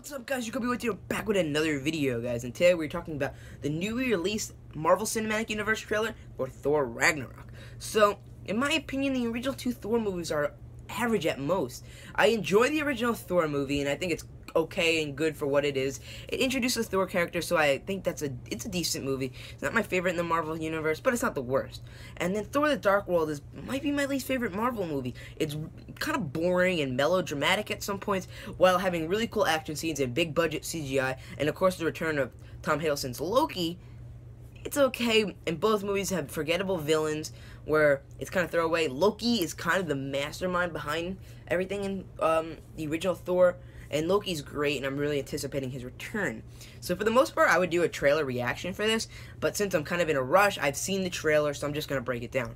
What's up, guys? You're with you back with another video, guys, and today we're talking about the newly released Marvel Cinematic Universe trailer for Thor Ragnarok. So, in my opinion, the original two Thor movies are average at most. I enjoy the original Thor movie, and I think it's okay and good for what it is. It introduces Thor character, so I think it's a decent movie. It's not my favorite in the Marvel universe, but it's not the worst. And then Thor: The Dark World might be my least favorite Marvel movie. It's kind of boring and melodramatic at some points, while having really cool action scenes and big budget CGI, and of course the return of Tom Hiddleston's Loki. It's okay, and both movies have forgettable villains where it's kind of throwaway. Loki is kind of the mastermind behind everything in the original Thor, and Loki's great, and I'm really anticipating his return. So for the most part, I would do a trailer reaction for this, but since I'm kind of in a rush, I've seen the trailer, so I'm just going to break it down.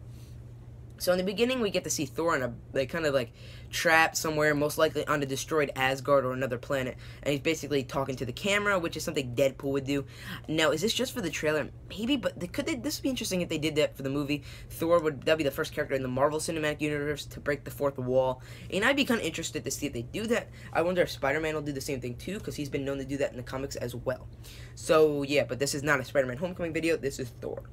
So in the beginning, we get to see Thor in a trapped somewhere, most likely on a destroyed Asgard or another planet, and he's basically talking to the camera, which is something Deadpool would do. Now, is this just for the trailer? Maybe, but this would be interesting if they did that for the movie. That'd be the first character in the Marvel Cinematic Universe to break the fourth wall, and I'd be kind of interested to see if they do that. I wonder if Spider-Man will do the same thing too, because he's been known to do that in the comics as well. So yeah, but this is not a Spider-Man Homecoming video. This is Thor.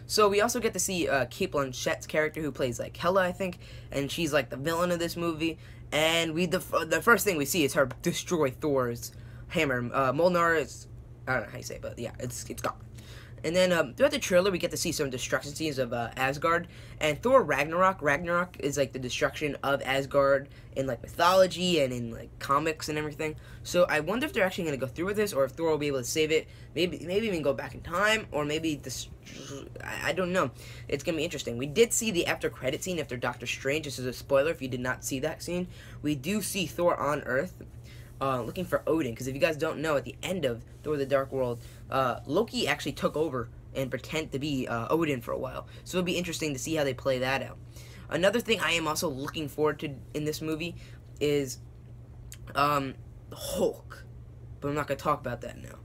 So we also get to see Cate Blanchett's character, who plays like Hela, I think, and she's like the villain of this movie. And the first thing we see is her destroy Thor's hammer. Mjolnir is, I don't know how you say it, but yeah, it's gone. And then throughout the trailer, we get to see some destruction scenes of Asgard. And Thor Ragnarok. Ragnarok is like the destruction of Asgard in like mythology and in like comics and everything. So I wonder if they're actually going to go through with this, or if Thor will be able to save it. Maybe even go back in time, or maybe this. I don't know. It's going to be interesting. We did see the after credit scene after Doctor Strange. This is a spoiler if you did not see that scene. We do see Thor on Earth. Looking for Odin, because if you guys don't know, at the end of Thor: The Dark World, Loki actually took over and pretended to be Odin for a while. So it'll be interesting to see how they play that out. Another thing I am also looking forward to in this movie is Hulk, but I'm not going to talk about that now.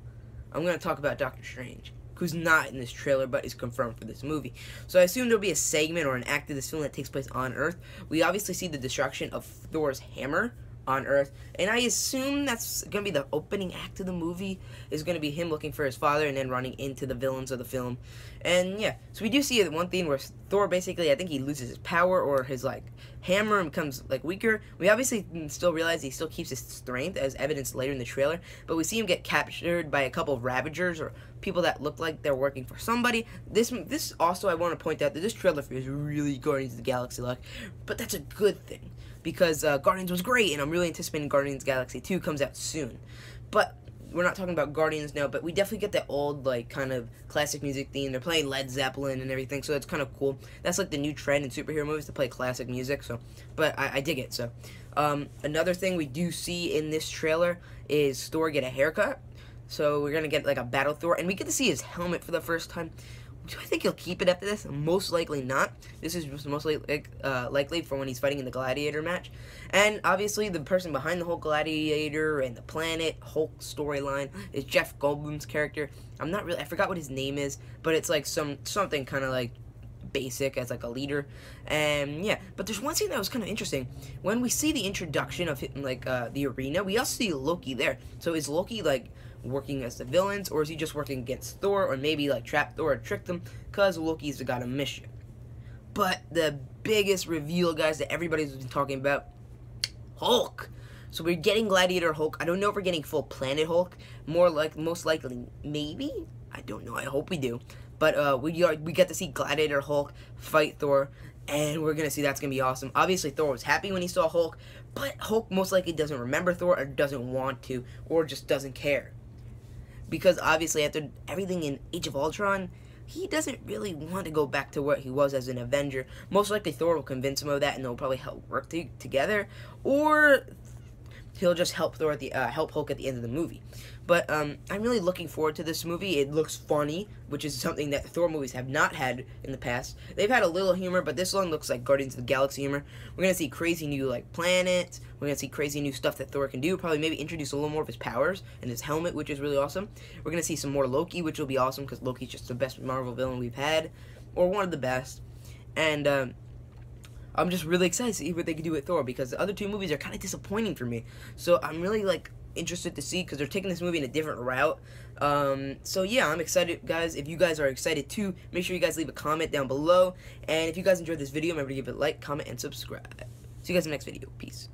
I'm going to talk about Doctor Strange, who's not in this trailer but is confirmed for this movie. So I assume there'll be a segment or an act of this film that takes place on Earth. We obviously see the destruction of Thor's hammer on Earth, and I assume that's gonna be the opening act of the movie, is gonna be him looking for his father and then running into the villains of the film. And yeah, so we do see one thing where Thor basically, I think he loses his power, or his like hammer, and becomes like weaker. We obviously still realize he still keeps his strength, as evidenced later in the trailer, but we see him get captured by a couple of Ravagers, or people that look like they're working for somebody. This also, I want to point out that this trailer feels really Guardians of the Galaxy like, but that's a good thing, because Guardians was great, and I'm really anticipating Guardians Galaxy 2 comes out soon. But we're not talking about Guardians now, but we definitely get that old, like, kind of classic music theme. They're playing Led Zeppelin and everything, so it's kind of cool. That's like the new trend in superhero movies, to play classic music, so, but I dig it. So another thing we do see in this trailer is Thor get a haircut. So we're gonna get like a battle Thor, and we get to see his helmet for the first time. Do I think he'll keep it after this? Most likely not. This is just mostly likely for when he's fighting in the Gladiator match. And obviously, the person behind the whole Gladiator and the Planet Hulk storyline is Jeff Goldblum's character. I forgot what his name is, but it's like something kind of like basic as like a leader. And yeah, but there's one scene that was kind of interesting. When we see the introduction of him, like the arena, we also see Loki there. So is Loki like working as the villains, or is he just working against Thor, or maybe like trap Thor or trick them, because Loki's got a mission? But the biggest reveal, guys, that everybody's been talking about, Hulk. So we're getting Gladiator Hulk. I don't know if we're getting full Planet Hulk. Most likely, maybe. I don't know. I hope we do. But we get to see Gladiator Hulk fight Thor, and we're gonna see that's gonna be awesome. Obviously, Thor was happy when he saw Hulk, but Hulk most likely doesn't remember Thor, or doesn't want to, or just doesn't care. Because obviously, after everything in Age of Ultron, he doesn't really want to go back to what he was as an Avenger. Most likely, Thor will convince him of that, and they'll probably help work together, or he'll just help help Hulk at the end of the movie. But I'm really looking forward to this movie. It looks funny, which is something that the Thor movies have not had in the past. They've had a little humor, but this one looks like Guardians of the Galaxy humor. We're gonna see crazy new like planets. We're gonna see crazy new stuff that Thor can do. Probably maybe introduce a little more of his powers and his helmet, which is really awesome. We're gonna see some more Loki, which will be awesome, because Loki's just the best Marvel villain we've had, or one of the best. And I'm just really excited to see what they can do with Thor, because the other two movies are kind of disappointing for me. So I'm really like interested to see because they're taking this movie in a different route. So yeah, I'm excited, guys. If you guys are excited too, make sure you guys leave a comment down below. And if you guys enjoyed this video, remember to give it a like, comment, and subscribe. See you guys in the next video. Peace.